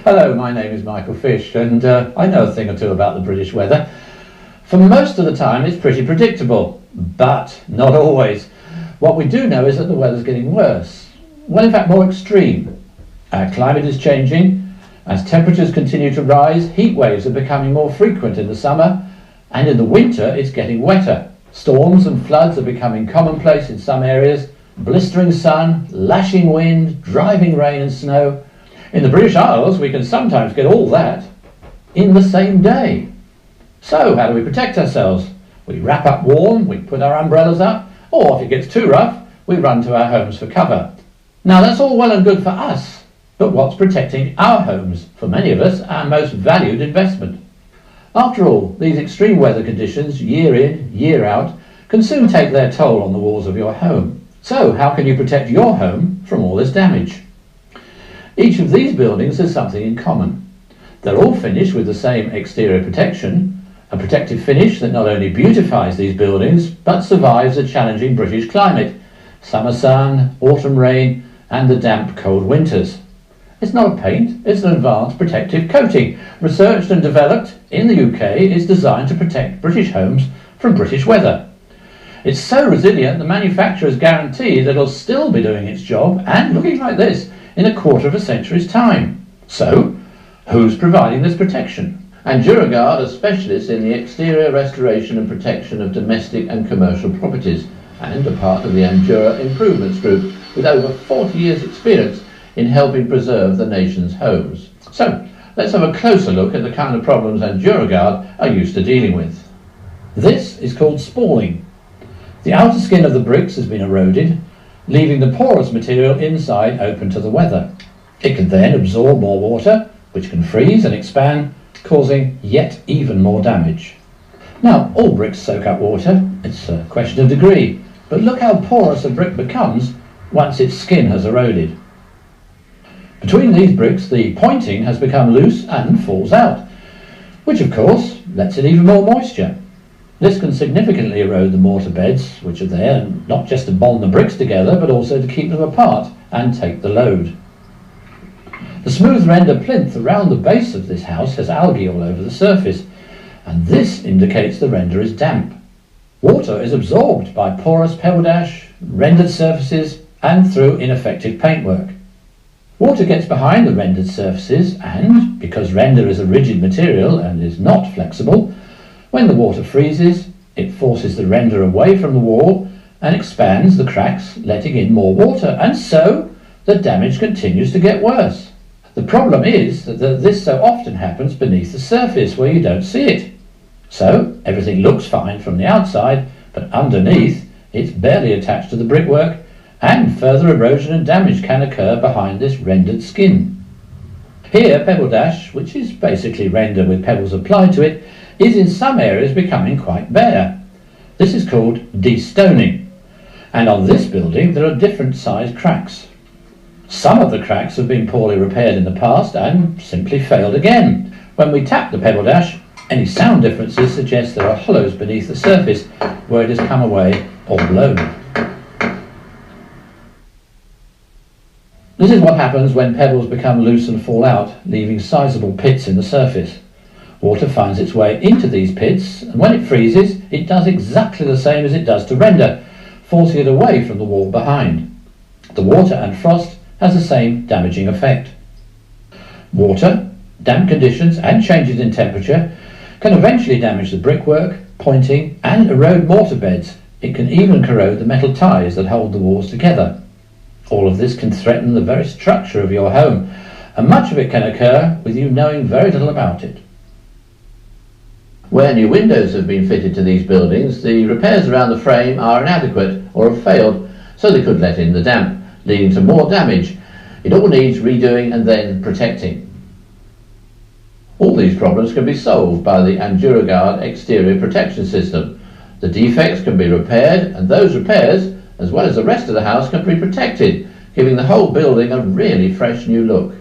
Hello, my name is Michael Fish, and I know a thing or two about the British weather. For most of the time it's pretty predictable, but not always. What we do know is that the weather's getting worse. Well, in fact, more extreme. Our climate is changing. As temperatures continue to rise, heat waves are becoming more frequent in the summer, and in the winter it's getting wetter. Storms and floods are becoming commonplace in some areas. Blistering sun, lashing wind, driving rain and snow. In the British Isles we can sometimes get all that in the same day. So how do we protect ourselves? We wrap up warm, we put our umbrellas up, or if it gets too rough, we run to our homes for cover. Now that's all well and good for us, but what's protecting our homes? For many of us, our most valued investment. After all, these extreme weather conditions, year in, year out, can soon take their toll on the walls of your home. So how can you protect your home from all this damage? Each of these buildings has something in common. They're all finished with the same exterior protection, a protective finish that not only beautifies these buildings, but survives the challenging British climate, summer sun, autumn rain, and the damp, cold winters. It's not a paint, it's an advanced protective coating. Researched and developed in the UK, it's designed to protect British homes from British weather. It's so resilient the manufacturers guarantee that it'll still be doing its job and looking like this in a quarter of a century's time. So, who's providing this protection? Andura are specialists in the exterior restoration and protection of domestic and commercial properties, and are part of the Andura Improvements Group with over 40 years' experience in helping preserve the nation's homes. So, let's have a closer look at the kind of problems Andura are used to dealing with. This is called spalling. The outer skin of the bricks has been eroded, leaving the porous material inside open to the weather. It can then absorb more water, which can freeze and expand, causing yet even more damage. Now, all bricks soak up water, it's a question of degree, but look how porous a brick becomes once its skin has eroded. Between these bricks, the pointing has become loose and falls out, which of course lets in even more moisture. This can significantly erode the mortar beds, which are there not just to bond the bricks together, but also to keep them apart and take the load. The smooth render plinth around the base of this house has algae all over the surface, and this indicates the render is damp. Water is absorbed by porous pebble dash, rendered surfaces, and through ineffective paintwork. Water gets behind the rendered surfaces and, because render is a rigid material and is not flexible, when the water freezes, it forces the render away from the wall and expands the cracks, letting in more water, and so the damage continues to get worse. The problem is that this so often happens beneath the surface where you don't see it. So everything looks fine from the outside, but underneath it's barely attached to the brickwork, and further erosion and damage can occur behind this rendered skin. Here, pebble dash, which is basically render with pebbles applied to it, is in some areas becoming quite bare. This is called destoning, and on this building there are different sized cracks. Some of the cracks have been poorly repaired in the past and simply failed again. When we tap the pebble dash, any sound differences suggest there are hollows beneath the surface where it has come away or blown. This is what happens when pebbles become loose and fall out, leaving sizable pits in the surface. Water finds its way into these pits, and when it freezes, it does exactly the same as it does to render, forcing it away from the wall behind. The water and frost has the same damaging effect. Water, damp conditions, and changes in temperature can eventually damage the brickwork, pointing, and erode mortar beds. It can even corrode the metal ties that hold the walls together. All of this can threaten the very structure of your home, and much of it can occur with you knowing very little about it. Where new windows have been fitted to these buildings, the repairs around the frame are inadequate or have failed, so they could let in the damp, leading to more damage. It all needs redoing and then protecting. All these problems can be solved by the Andura exterior protection system. The defects can be repaired, and those repairs, as well as the rest of the house, can be protected, giving the whole building a really fresh new look.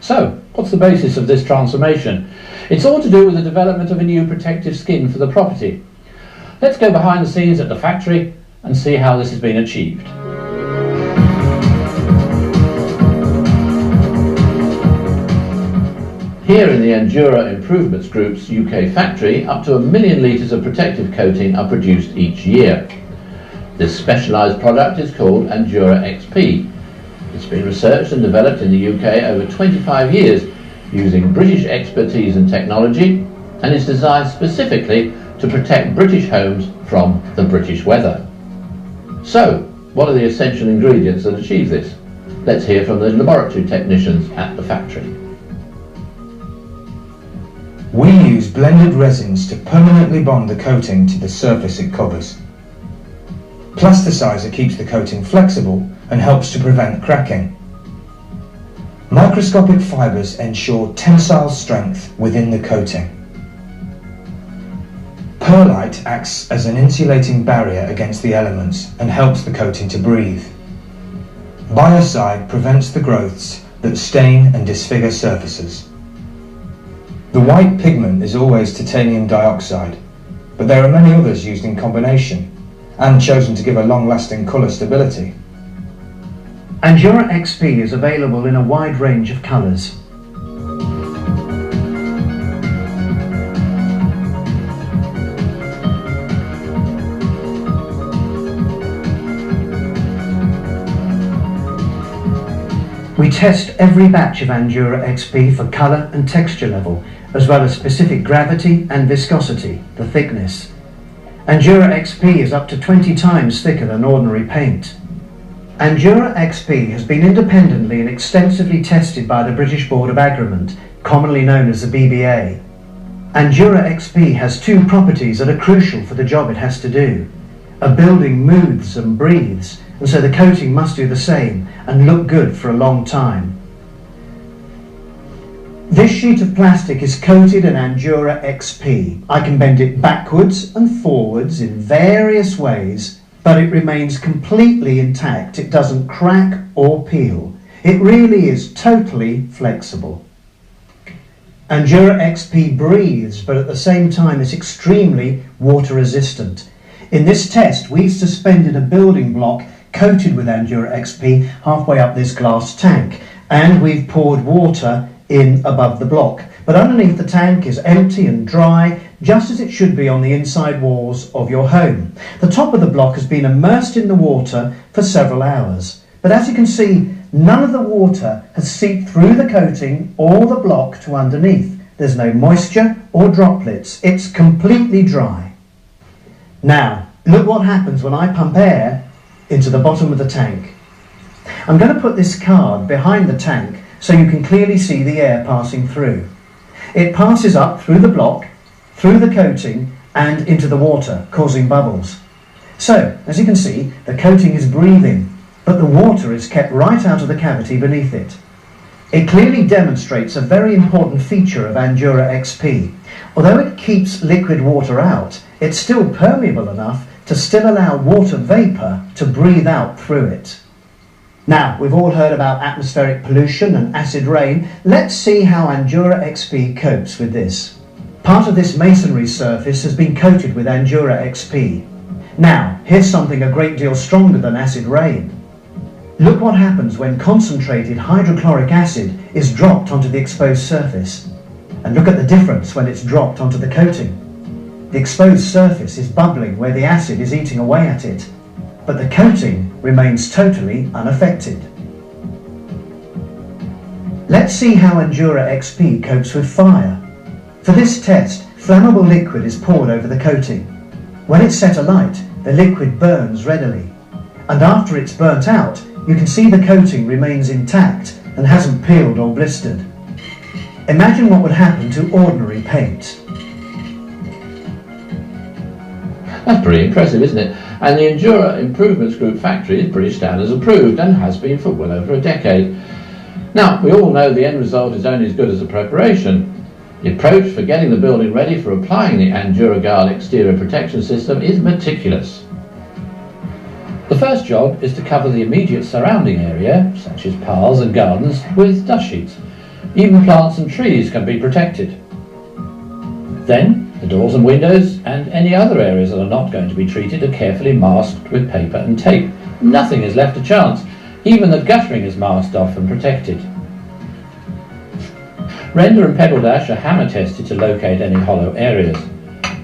So, what's the basis of this transformation? It's all to do with the development of a new protective skin for the property. Let's go behind the scenes at the factory and see how this has been achieved. Here in the Andura Improvements Group's UK factory, up to 1 million litres of protective coating are produced each year. This specialised product is called Andura XP. It's been researched and developed in the UK over 25 years using British expertise and technology, and is designed specifically to protect British homes from the British weather. So, what are the essential ingredients that achieve this? Let's hear from the laboratory technicians at the factory. We use blended resins to permanently bond the coating to the surface it covers. Plasticizer keeps the coating flexible and helps to prevent cracking. Microscopic fibres ensure tensile strength within the coating. Perlite acts as an insulating barrier against the elements and helps the coating to breathe. Biocide prevents the growths that stain and disfigure surfaces. The white pigment is always titanium dioxide, but there are many others used in combination and chosen to give a long-lasting colour stability. Andura XP is available in a wide range of colours. We test every batch of Andura XP for colour and texture level, as well as specific gravity and viscosity, the thickness. Andura XP is up to 20 times thicker than ordinary paint. Andura XP has been independently and extensively tested by the British Board of Agreement, commonly known as the BBA. Andura XP has two properties that are crucial for the job it has to do. A building moves and breathes, and so the coating must do the same and look good for a long time. This sheet of plastic is coated in Andura XP. I can bend it backwards and forwards in various ways, but it remains completely intact. It doesn't crack or peel. It really is totally flexible. Andura XP breathes, but at the same time is extremely water resistant. In this test, we've suspended a building block coated with Andura XP halfway up this glass tank, and we've poured water in above the block, but underneath the tank is empty and dry, just as it should be on the inside walls of your home. The top of the block has been immersed in the water for several hours, but as you can see, none of the water has seeped through the coating or the block to underneath. There's no moisture or droplets. It's completely dry. Now, look what happens when I pump air into the bottom of the tank. I'm going to put this card behind the tank so you can clearly see the air passing through. It passes up through the block, through the coating and into the water, causing bubbles. So, as you can see, the coating is breathing, but the water is kept right out of the cavity beneath it. It clearly demonstrates a very important feature of Andura XP. Although it keeps liquid water out, it's still permeable enough to still allow water vapour to breathe out through it. Now, we've all heard about atmospheric pollution and acid rain. Let's see how Andura XP copes with this. Part of this masonry surface has been coated with Andura XP. Now, here's something a great deal stronger than acid rain. Look what happens when concentrated hydrochloric acid is dropped onto the exposed surface. And look at the difference when it's dropped onto the coating. The exposed surface is bubbling where the acid is eating away at it, but the coating remains totally unaffected. Let's see how Andura XP copes with fire. For this test, flammable liquid is poured over the coating. When it's set alight, the liquid burns readily. And after it's burnt out, you can see the coating remains intact and hasn't peeled or blistered. Imagine what would happen to ordinary paint. That's pretty impressive, isn't it? And the Andura Improvements Group factory is British Standards approved and has been for well over a decade. Now, we all know the end result is only as good as the preparation. The approach for getting the building ready for applying the Andura Guard exterior protection system is meticulous. The first job is to cover the immediate surrounding area, such as paths and gardens, with dust sheets. Even plants and trees can be protected. Then, the doors and windows and any other areas that are not going to be treated are carefully masked with paper and tape. Nothing is left to chance. Even the guttering is masked off and protected. Render and pebble dash are hammer tested to locate any hollow areas.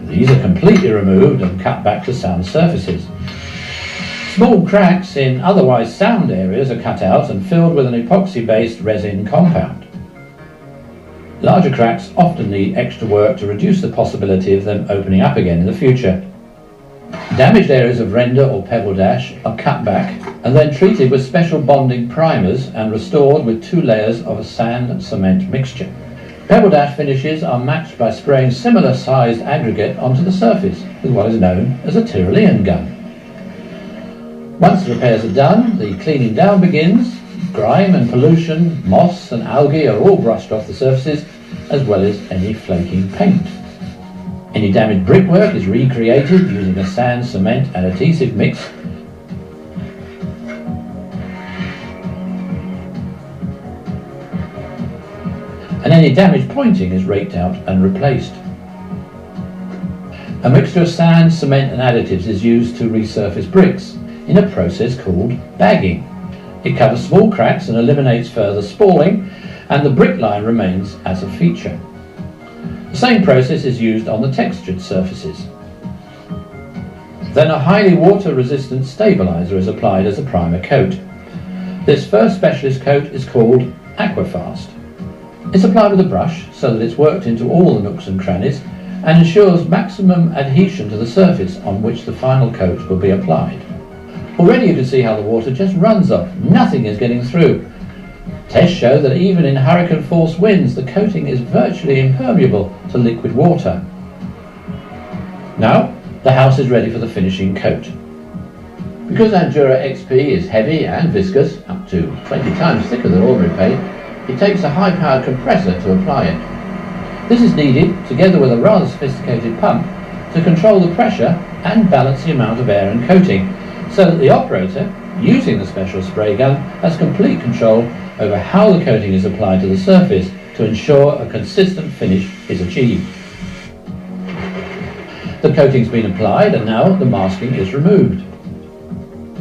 These are completely removed and cut back to sound surfaces. Small cracks in otherwise sound areas are cut out and filled with an epoxy-based resin compound. Larger cracks often need extra work to reduce the possibility of them opening up again in the future. Damaged areas of render or pebble dash are cut back and then treated with special bonding primers and restored with 2 layers of a sand and cement mixture. Pebble dash finishes are matched by spraying similar sized aggregate onto the surface with what is known as a Tyrolean gun. Once the repairs are done, the cleaning down begins. Grime and pollution, moss and algae are all brushed off the surfaces, as well as any flaking paint. Any damaged brickwork is recreated using a sand, cement and adhesive mix. And any damaged pointing is raked out and replaced. A mixture of sand, cement and additives is used to resurface bricks in a process called bagging. It covers small cracks and eliminates further spalling, and the brick line remains as a feature. The same process is used on the textured surfaces. Then a highly water-resistant stabiliser is applied as a primer coat. This first specialist coat is called Aquafast. It's applied with a brush so that it's worked into all the nooks and crannies and ensures maximum adhesion to the surface on which the final coat will be applied. Already you can see how the water just runs off, nothing is getting through. Tests show that even in hurricane-force winds, the coating is virtually impermeable to liquid water. Now, the house is ready for the finishing coat. Because Andura XP is heavy and viscous, up to 20 times thicker than ordinary paint, it takes a high-powered compressor to apply it. This is needed, together with a rather sophisticated pump, to control the pressure and balance the amount of air and coating, so that the operator, using the special spray gun, has complete control over how the coating is applied to the surface to ensure a consistent finish is achieved. The coating's been applied and now the masking is removed.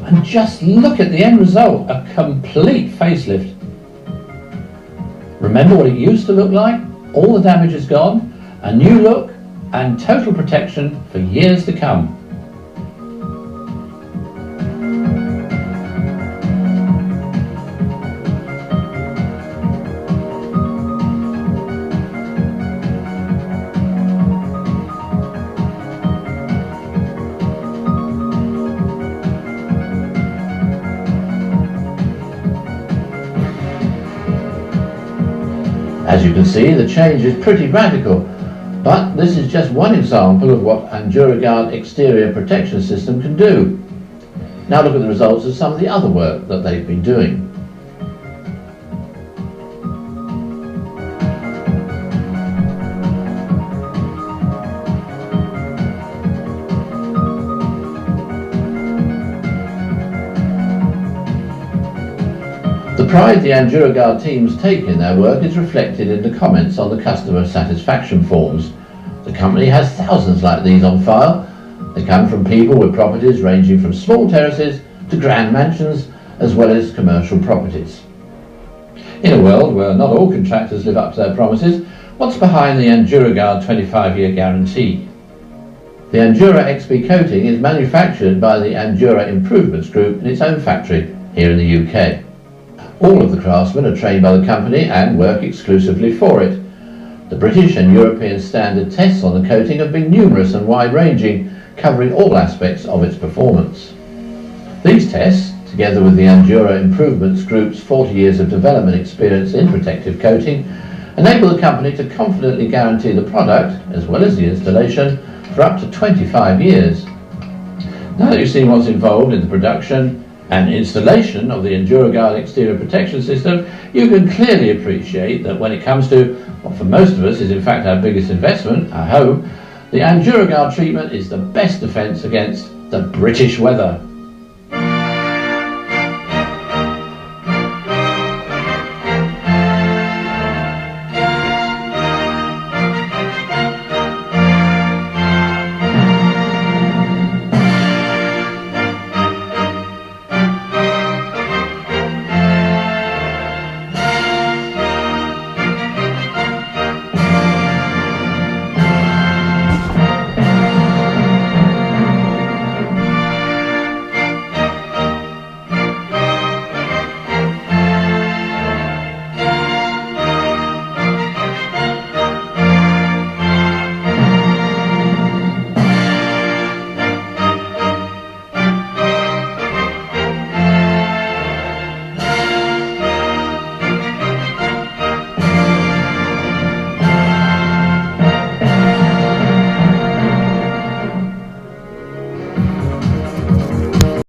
And just look at the end result, a complete facelift. Remember what it used to look like? All the damage is gone, a new look and total protection for years to come. As you can see, the change is pretty radical, but this is just one example of what Andura exterior protection system can do. Now look at the results of some of the other work that they've been doing. The pride the Andura teams take in their work is reflected in the comments on the customer satisfaction forms. The company has thousands like these on file. They come from people with properties ranging from small terraces to grand mansions, as well as commercial properties. In a world where not all contractors live up to their promises, what's behind the Andura 25-year guarantee? The Andura XP coating is manufactured by the Andura Improvements Group in its own factory here in the UK. All of the craftsmen are trained by the company and work exclusively for it. The British and European standard tests on the coating have been numerous and wide-ranging, covering all aspects of its performance. These tests, together with the Andura Improvements Group's 40 years of development experience in protective coating, enable the company to confidently guarantee the product, as well as the installation, for up to 25 years. Now that you've seen what's involved in the production and installation of the Andura exterior protection system, you can clearly appreciate that when it comes to what for most of us is in fact our biggest investment, our home, the Andura treatment is the best defence against the British weather.